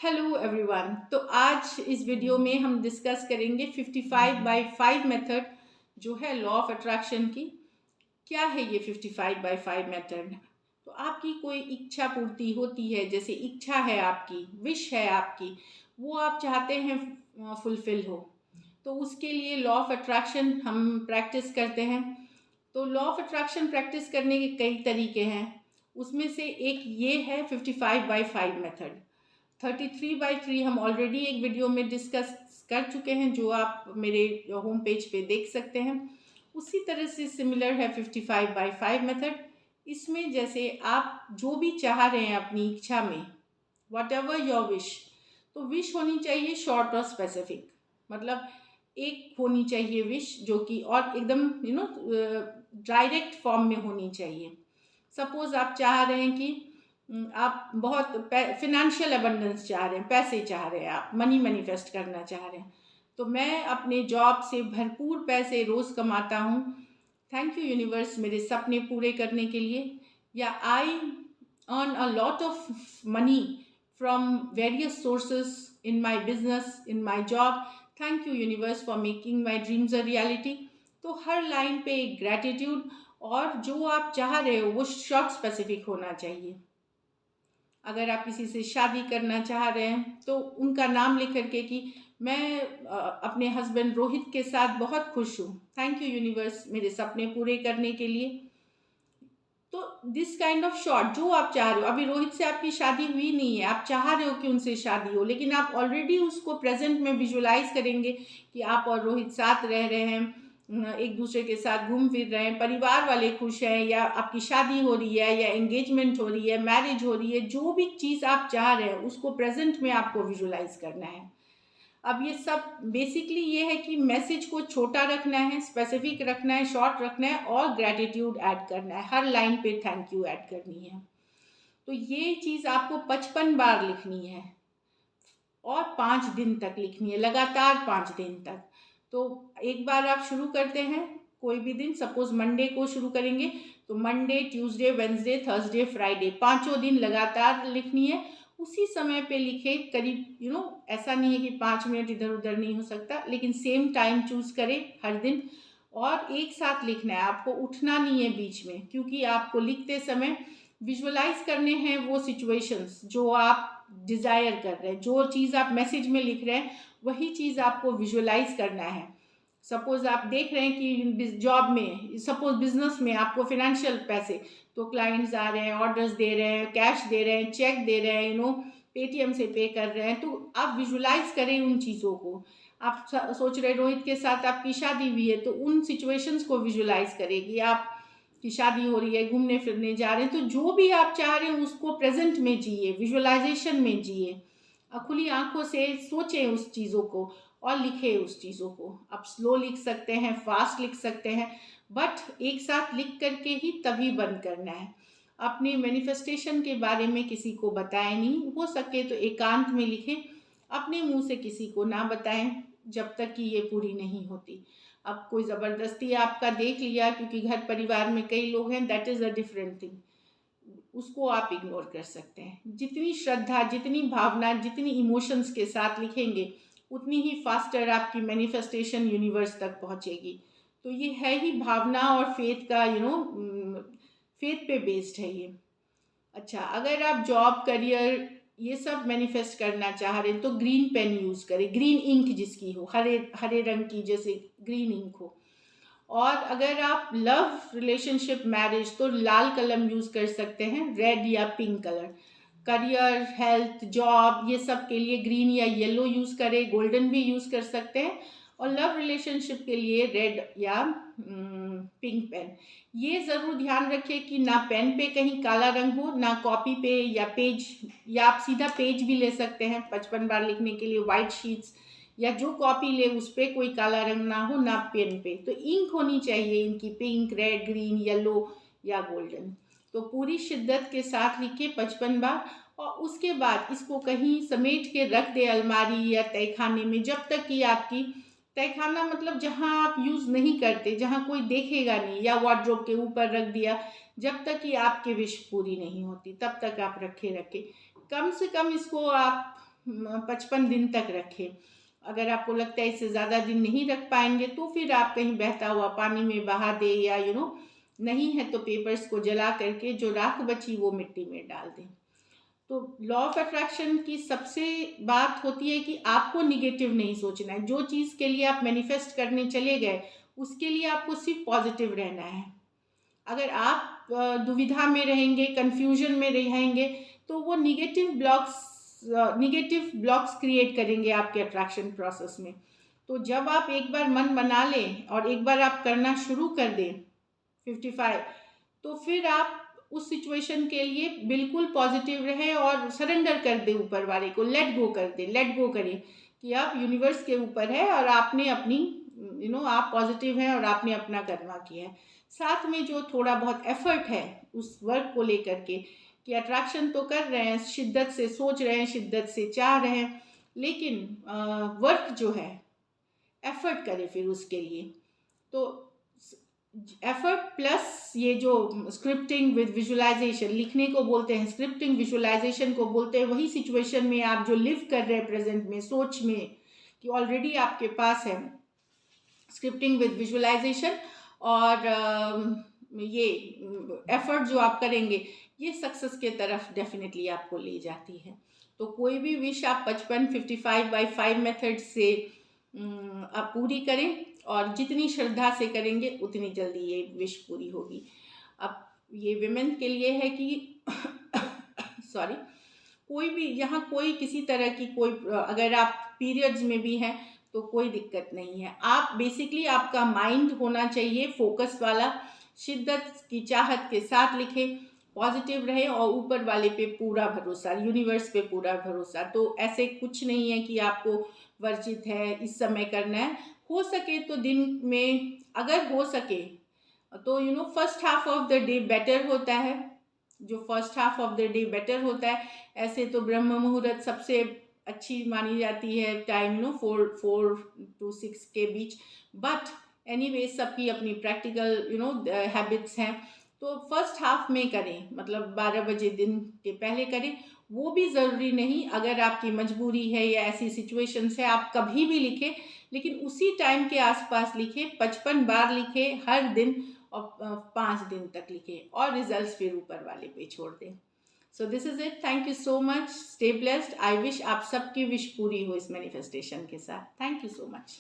Hello everyone. तो आज इस वीडियो में हम डिस्कस करेंगे 55/5 मेथड जो है लॉ ऑफ अट्रैक्शन की। क्या है ये 55/5 मेथड? तो आपकी कोई इच्छा पूर्ति होती है, जैसे इच्छा है आपकी, विश है आपकी, वो आप चाहते हैं फुलफिल हो, तो उसके लिए लॉ ऑफ अट्रैक्शन हम प्रैक्टिस करते हैं। तो लॉ ऑफ अट्रैक्शन प्रैक्टिस करने के कई तरीके हैं, उसमें से एक ये है 55/5 मेथड। 33/3 हम ऑलरेडी एक वीडियो में डिस्कस कर चुके हैं, जो आप मेरे होम पेज पे देख सकते हैं। उसी तरह से सिमिलर है 55/5 मेथड। इसमें जैसे आप जो भी चाह रहे हैं अपनी इच्छा में, वट एवर योर विश, तो विश होनी चाहिए शॉर्ट और स्पेसिफिक। मतलब एक होनी चाहिए विश जो कि और एकदम डायरेक्ट फॉर्म में होनी चाहिए। सपोज आप चाह रहे हैं कि आप बहुत फिनेंशियल अबंडेंस चाह रहे हैं, पैसे चाह रहे हैं, आप मनी मैनिफेस्ट करना चाह रहे हैं, तो मैं अपने जॉब से भरपूर पैसे रोज़ कमाता हूँ, थैंक यू यूनिवर्स मेरे सपने पूरे करने के लिए। या I earn a lot of money from various sources in my business, in my job, thank you universe for making my dreams a reality. तो हर लाइन पे एक ग्रैटिट्यूड, और जो आप चाह रहे हो वो शॉर्ट स्पेसिफिक होना चाहिए। अगर आप किसी से शादी करना चाह रहे हैं तो उनका नाम लिख करके कि मैं अपने हस्बैंड रोहित के साथ बहुत खुश हूँ, थैंक यू यूनिवर्स मेरे सपने पूरे करने के लिए। तो दिस काइंड ऑफ शॉर्ट जो आप चाह रहे हो, अभी रोहित से आपकी शादी हुई नहीं है, आप चाह रहे हो कि उनसे शादी हो, लेकिन आप ऑलरेडी उसको प्रेजेंट में विजुलाइज करेंगे कि आप और रोहित साथ रह रहे हैं, एक दूसरे के साथ घूम फिर रहे हैं, परिवार वाले खुश हैं, या आपकी शादी हो रही है, या एंगेजमेंट हो रही है, मैरिज हो रही है, जो भी चीज़ आप चाह रहे हैं उसको प्रेजेंट में आपको विजुलाइज करना है। अब ये सब बेसिकली ये है कि मैसेज को छोटा रखना है, स्पेसिफिक रखना है, शॉर्ट रखना है, और ग्रैटिट्यूड ऐड करना है, हर लाइन पे थैंक यू ऐड करनी है। तो ये चीज़ आपको 55 बार लिखनी है और 5 दिन तक लिखनी है, लगातार 5 दिन तक। तो एक बार आप शुरू करते हैं कोई भी दिन, सपोज मंडे को शुरू करेंगे, तो Monday, Tuesday, Wednesday, Thursday, Friday, पांचों दिन लगातार लिखनी है। उसी समय पे लिखे, करीब ऐसा नहीं है कि 5 मिनट इधर उधर नहीं हो सकता, लेकिन सेम टाइम चूज करें हर दिन, और एक साथ लिखना है, आपको उठना नहीं है बीच में, क्योंकि आपको लिखते समय विजुअलाइज करने हैं वो सिचुएशंस जो आप डिज़ायर कर रहे हैं, जो चीज़ आप मैसेज में लिख रहे हैं वही चीज़ आपको विजुअलाइज करना है। सपोज आप देख रहे हैं कि जॉब में, सपोज बिजनेस में आपको फिनेंशियल पैसे, तो क्लाइंट्स आ रहे हैं, ऑर्डर्स दे रहे हैं, कैश दे रहे हैं, चेक दे रहे हैं, पेटीएम से पे कर रहे हैं, तो आप विजुलाइज करें उन चीज़ों को। आप सोच रहे रोहित के साथ आपकी शादी हुई है, तो उन सिचुएशंस को विजुलाइज करेगी आप की शादी हो रही है, घूमने फिरने जा रहे हैं, तो जो भी आप चाह रहे हैं उसको प्रेजेंट में जिए, विजुअलाइजेशन में जिए, खुली आंखों से सोचें उस चीज़ों को और लिखें उस चीज़ों को। आप स्लो लिख सकते हैं, फास्ट लिख सकते हैं, बट एक साथ लिख करके ही तभी बंद करना है। अपने मैनिफेस्टेशन के बारे में किसी को बताएं नहीं, हो सके तो एकांत में लिखें, अपने मुंह से किसी को ना बताएं जब तक कि ये पूरी नहीं होती। अब कोई ज़बरदस्ती आपका देख लिया क्योंकि घर परिवार में कई लोग हैं, that is a different thing, उसको आप इग्नोर कर सकते हैं। जितनी श्रद्धा, जितनी भावना, जितनी इमोशंस के साथ लिखेंगे, उतनी ही फास्टर आपकी मैनिफेस्टेशन यूनिवर्स तक पहुंचेगी। तो ये है ही भावना और फेथ का, फेथ पे बेस्ड है ये। अच्छा, अगर आप जॉब, करियर, ये सब मैनिफेस्ट करना चाह रहे हैं तो ग्रीन पेन यूज़ करें, ग्रीन इंक जिसकी हो, हरे हरे रंग की जैसे ग्रीन इंक हो। और अगर आप लव, रिलेशनशिप, मैरिज, तो लाल कलम यूज़ कर सकते हैं, रेड या pink colour. Career, health, job, ये सब के लिए ग्रीन या येलो यूज़ करें, गोल्डन भी यूज़ कर सकते हैं। और लव रिलेशनशिप के लिए रेड या पिंक पेन। ये ज़रूर ध्यान रखें कि ना पेन पे कहीं काला रंग हो, ना कॉपी पे या पेज, या आप सीधा पेज भी ले सकते हैं 55 बार लिखने के लिए, वाइट शीट्स, या जो कॉपी ले उस पर कोई काला रंग ना हो, ना पेन पे। तो इंक होनी चाहिए इनकी, पिंक, रेड, ग्रीन, येलो या गोल्डन। तो पूरी शिद्दत के साथ लिखे 55 बार, और उसके बाद इसको कहीं समेट के रख दे अलमारी या तहखाने में, जब तक कि आपकी, तहखाना मतलब जहाँ आप यूज़ नहीं करते, जहाँ कोई देखेगा नहीं, या वार्डरोब के ऊपर रख दिया, जब तक कि आपकी विश पूरी नहीं होती तब तक आप रखे रखे। कम से कम इसको आप 55 दिन तक रखें। अगर आपको लगता है इससे ज़्यादा दिन नहीं रख पाएंगे तो फिर आप कहीं बहता हुआ पानी में बहा दें, या नहीं है तो पेपर्स को जला करके जो राख बची वो मिट्टी में डाल दें। तो लॉ ऑफ अट्रैक्शन की सबसे बात होती है कि आपको निगेटिव नहीं सोचना है। जो चीज़ के लिए आप मैनिफेस्ट करने चले गए उसके लिए आपको सिर्फ पॉजिटिव रहना है। अगर आप दुविधा में रहेंगे, कंफ्यूजन में रहेंगे, तो वो निगेटिव ब्लॉक्स क्रिएट करेंगे आपके अट्रैक्शन प्रोसेस में। तो जब आप एक बार मन बना लें और एक बार आप करना शुरू कर दें 55, तो फिर आप उस सिचुएशन के लिए बिल्कुल पॉजिटिव रहें और सरेंडर कर दें ऊपर वाले को, लेट गो कर दें, लेट गो करें कि आप यूनिवर्स के ऊपर है और आपने अपनी आप पॉजिटिव हैं और आपने अपना करना किया है। साथ में जो थोड़ा बहुत एफर्ट है उस वर्क को लेकर के, कि अट्रैक्शन तो कर रहे हैं, शिद्दत से सोच रहे हैं, शिद्दत से चाह रहे हैं, लेकिन वर्क जो है एफर्ट करें फिर उसके लिए। तो एफर्ट प्लस ये जो स्क्रिप्टिंग विद विजुअलाइजेशन, लिखने को बोलते हैं, स्क्रिप्टिंग विजुअलाइजेशन को बोलते हैं, वही सिचुएशन में आप जो लिव कर रहे हैं प्रेजेंट में, सोच में कि ऑलरेडी आपके पास है, स्क्रिप्टिंग विद विजुअलाइजेशन और ये एफर्ट जो आप करेंगे ये सक्सेस के तरफ डेफिनेटली आपको ले जाती है। तो कोई भी विश आप 55 मेथड से आप पूरी करें, और जितनी श्रद्धा से करेंगे उतनी जल्दी ये विश पूरी होगी। अब ये विमेन के लिए है कि सॉरी, कोई भी यहाँ कोई किसी तरह की कोई, अगर आप पीरियड्स में भी हैं तो कोई दिक्कत नहीं है। आप बेसिकली आपका माइंड होना चाहिए फोकस वाला, शिद्दत की चाहत के साथ लिखें, पॉजिटिव रहे और ऊपर वाले पे पूरा भरोसा, यूनिवर्स पे पूरा भरोसा। तो ऐसे कुछ नहीं है कि आपको वर्जित है इस समय करना है। हो सके तो दिन में, अगर हो सके तो first half of the day better होता है, जो first half of the day better होता है। ऐसे तो ब्रह्म मुहूर्त सबसे अच्छी मानी जाती है टाइम, 4 to 6 के बीच, बट एनीवे सबकी अपनी प्रैक्टिकल हैबिट्स हैं। तो फर्स्ट हाफ में करें, मतलब 12 बजे दिन के पहले करें। वो भी ज़रूरी नहीं, अगर आपकी मजबूरी है या ऐसी सिचुएशंस है आप कभी भी लिखें, लेकिन उसी टाइम के आसपास लिखें, 55 बार लिखें हर दिन, और 5 दिन तक लिखें, और रिजल्ट्स फिर ऊपर वाले पे छोड़ दें। So this is it, thank you so much, stay blessed. I wish आप सबकी विश पूरी हो इस मैनिफेस्टेशन के साथ। Thank you so much.